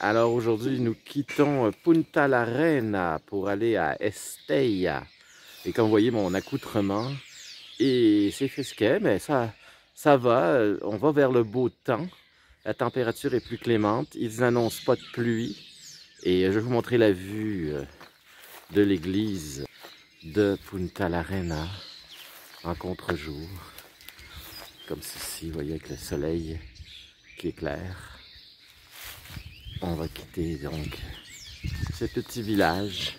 Alors aujourd'hui, nous quittons Punta Larena pour aller à Estella. Et comme vous voyez, mon accoutrement, et c'est frisquet, mais ça va. On va vers le beau temps. La température est plus clémente. Ils n'annoncent pas de pluie. Et je vais vous montrer la vue de l'église de Punta Larena en contre-jour. Comme ceci, vous voyez, avec le soleil qui éclaire. On va quitter donc ce petit village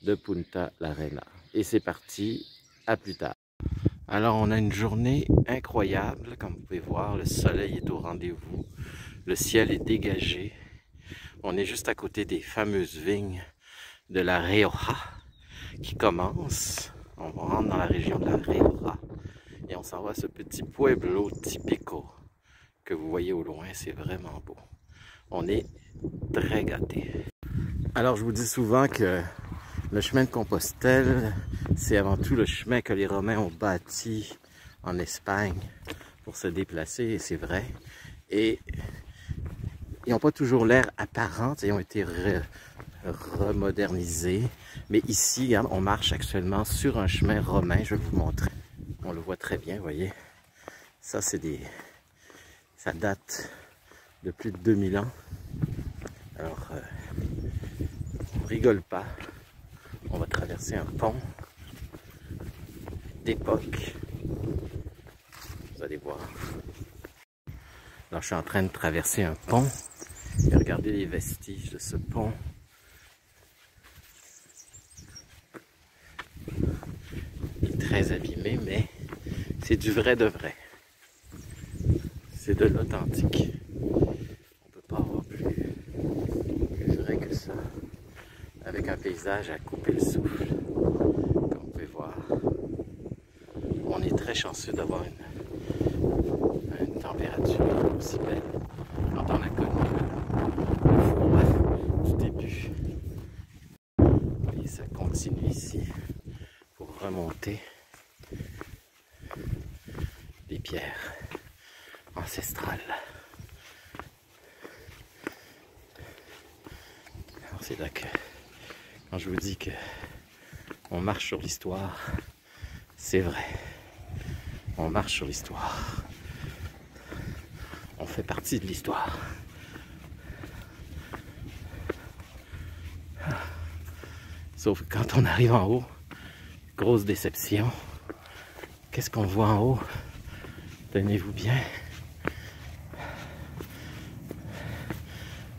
de Punta Larena. Et c'est parti, à plus tard. Alors on a une journée incroyable, comme vous pouvez voir, le soleil est au rendez-vous, le ciel est dégagé. On est juste à côté des fameuses vignes de la Rioja qui commencent. On rentre dans la région de la Rioja et on s'en va à ce petit pueblo typico que vous voyez au loin, c'est vraiment beau. On est très gâtés. Alors je vous dis souvent que le chemin de Compostelle, c'est avant tout le chemin que les Romains ont bâti en Espagne pour se déplacer, et c'est vrai. Et ils n'ont pas toujours l'air apparents, ils ont été remodernisés. Mais ici, regarde, on marche actuellement sur un chemin romain, je vais vous montrer. On le voit très bien, vous voyez. Ça, ça date de plus de 2000 ans. Alors, on rigole pas. On va traverser un pont d'époque. Vous allez voir. Alors, je suis en train de traverser un pont. Et regardez les vestiges de ce pont. Il est très abîmé, mais c'est du vrai de vrai. C'est de l'authentique. On peut pas avoir plus vrai que ça. Avec un paysage à couper le souffle. Comme vous pouvez voir. On est très chanceux d'avoir une température aussi belle quand on a connu le froid du début. Et ça continue ici pour remonter des pierres ancestrales. Alors c'est là que quand je vous dis que on marche sur l'histoire, c'est vrai. On marche sur l'histoire. On fait partie de l'histoire. Sauf que quand on arrive en haut, grosse déception. Qu'est-ce qu'on voit en haut? Tenez-vous bien.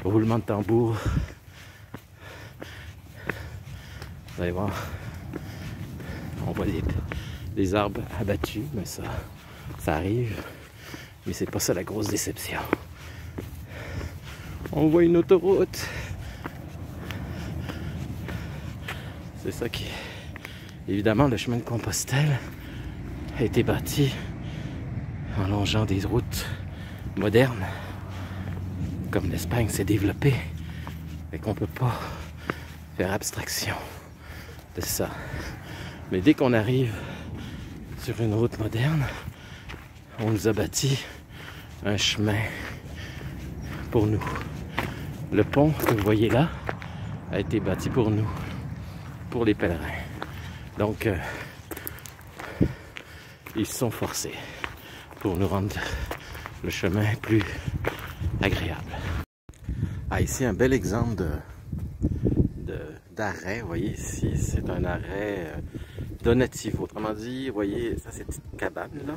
Roulement de tambour. Vous allez voir. On voit les arbres abattus, mais ça arrive. Mais c'est pas ça la grosse déception. On voit une autoroute. C'est ça qui... Évidemment, le chemin de Compostelle a été bâti en longeant des routes modernes. Comme l'Espagne s'est développée. Et qu'on peut pas faire abstraction de ça. Mais dès qu'on arrive sur une route moderne, on nous a bâti un chemin pour nous. Le pont que vous voyez là a été bâti pour nous, pour les pèlerins. Donc, ils se sont forcés pour nous rendre le chemin plus agréable. Ah, ici, un bel exemple d'arrêt. Vous voyez, ici, c'est un arrêt donatif. Autrement dit, vous voyez, ça, cette petite cabane là.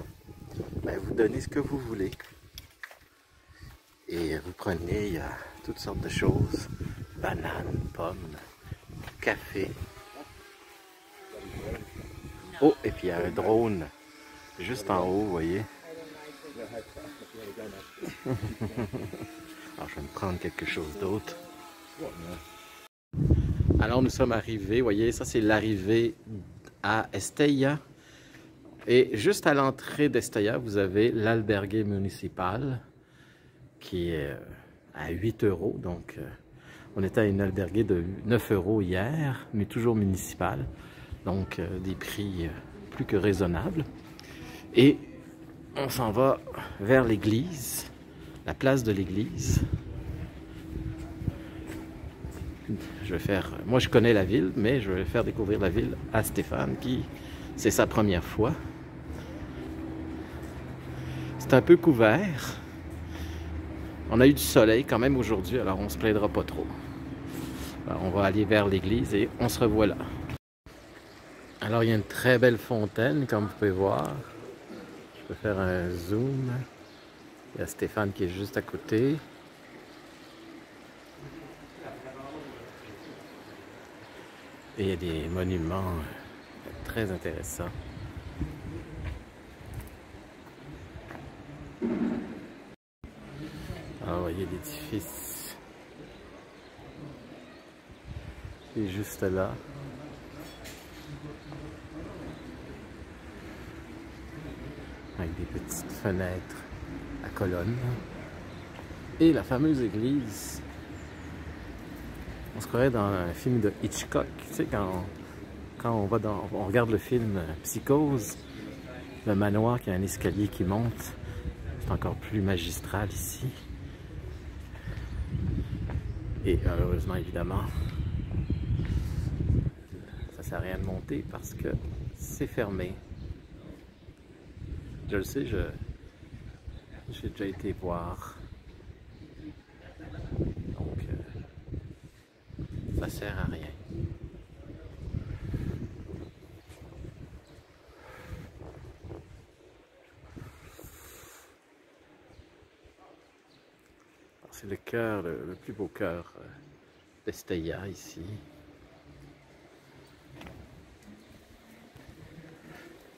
Ben, vous donnez ce que vous voulez. Et vous prenez, il y a toutes sortes de choses. Bananes, pommes, café. Oh, et puis il y a un drone juste en haut, vous voyez. Alors, je vais me prendre quelque chose d'autre. Alors, nous sommes arrivés, vous voyez, ça c'est l'arrivée à Estella. Et juste à l'entrée d'Estella, vous avez l'albergue municipal qui est à 8 €. Donc, on était à une albergue de 9 € hier, mais toujours municipal. Donc, des prix plus que raisonnables. Et on s'en va vers l'église, la place de l'église. je vais faire... Moi, je connais la ville, mais je vais faire découvrir la ville à Stéphane, qui... C'est sa première fois. C'est un peu couvert. On a eu du soleil quand même aujourd'hui, alors on se plaindra pas trop. Alors, on va aller vers l'église et on se revoit là. Alors, il y a une très belle fontaine, comme vous pouvez voir. Je peux faire un zoom. Il y a Stéphane qui est juste à côté. Et il y a des monuments très intéressants. Alors, vous voyez l'édifice. Il est juste là. Avec des petites fenêtres à colonnes. Et la fameuse église. On se croirait dans un film de Hitchcock. Tu sais, quand on regarde le film Psychose, le manoir qui a un escalier qui monte. C'est encore plus magistral ici. Et heureusement, évidemment, ça sert à rien de monter parce que c'est fermé. Je le sais, j'ai déjà été voir. Donc, ça sert à rien. C'est le cœur, le plus beau cœur d'Estella ici.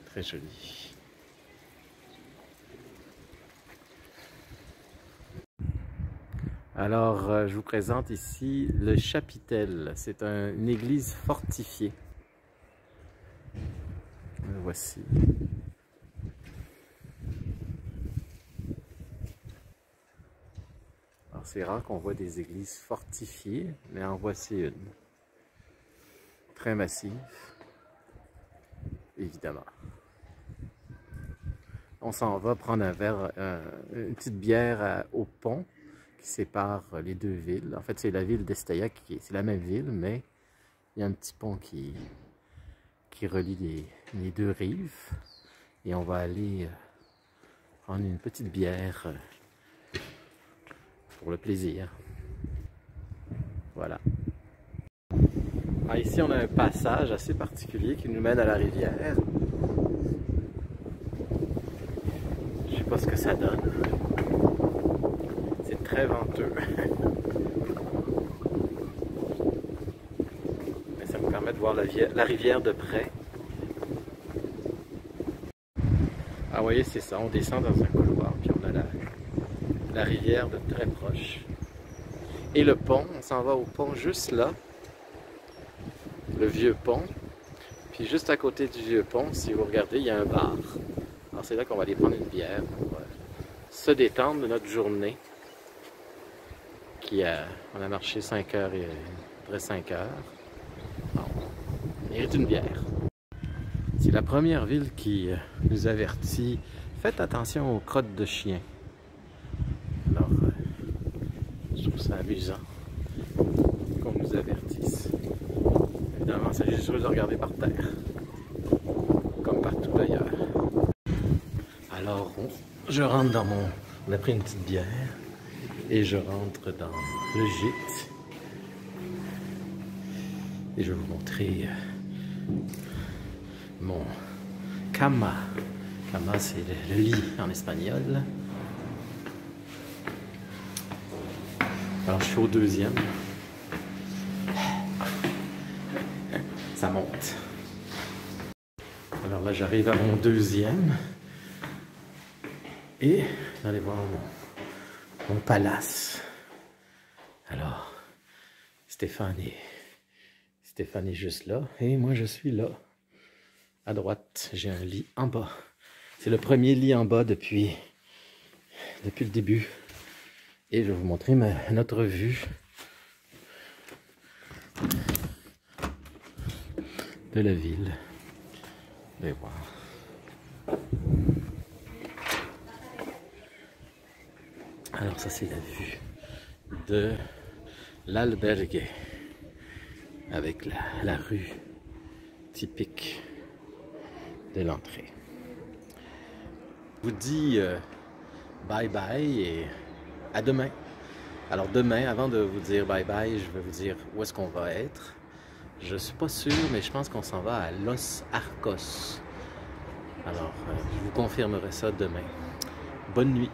Très joli. Alors, je vous présente ici le chapitel. C'est une église fortifiée. Le voici. Alors, c'est rare qu'on voit des églises fortifiées, mais en voici une. Très massive, évidemment. On s'en va prendre un verre, une petite bière au pont qui sépare les deux villes. En fait, c'est la ville d'Estella, c'est la même ville, mais il y a un petit pont qui relie les deux rives. Et on va aller prendre une petite bière pour le plaisir. Voilà. Alors ici, on a un passage assez particulier qui nous mène à la rivière. Je sais pas ce que ça donne. C'est très venteux. Mais ça me permet de voir la rivière de près. Ah, vous voyez, c'est ça. On descend dans un couloir, puis on a la rivière de très proche. Et le pont, on s'en va au pont juste là. Le vieux pont. Puis juste à côté du vieux pont, si vous regardez, il y a un bar. Alors c'est là qu'on va aller prendre une bière pour se détendre de notre journée. On a marché 5 heures et après 5 heures. Alors, on mérite une bière. C'est la première ville qui nous avertit. Faites attention aux crottes de chiens. Alors, je trouve ça amusant qu'on nous avertisse. Évidemment, il s'agit juste de regarder par terre, comme partout ailleurs. Alors, je rentre dans mon... On a pris une petite bière et je rentre dans le gîte. Et je vais vous montrer mon cama. Cama, c'est le lit en espagnol. Alors, je suis au deuxième. Ça monte. Alors là, j'arrive à mon deuxième. Et vous allez voir mon palace. Alors, Stéphane est juste là. Et moi, je suis là. À droite, j'ai un lit en bas. C'est le premier lit en bas depuis le début. Et je vais vous montrer notre vue de la ville. Vous allez voir. Alors ça, c'est la vue de l'albergue. avec la rue typique de l'entrée. Je vous dis bye bye et à demain. Alors demain, avant de vous dire bye bye, je vais vous dire où est-ce qu'on va être. Je suis pas sûr, mais je pense qu'on s'en va à Los Arcos. Alors, je vous confirmerai ça demain. Bonne nuit.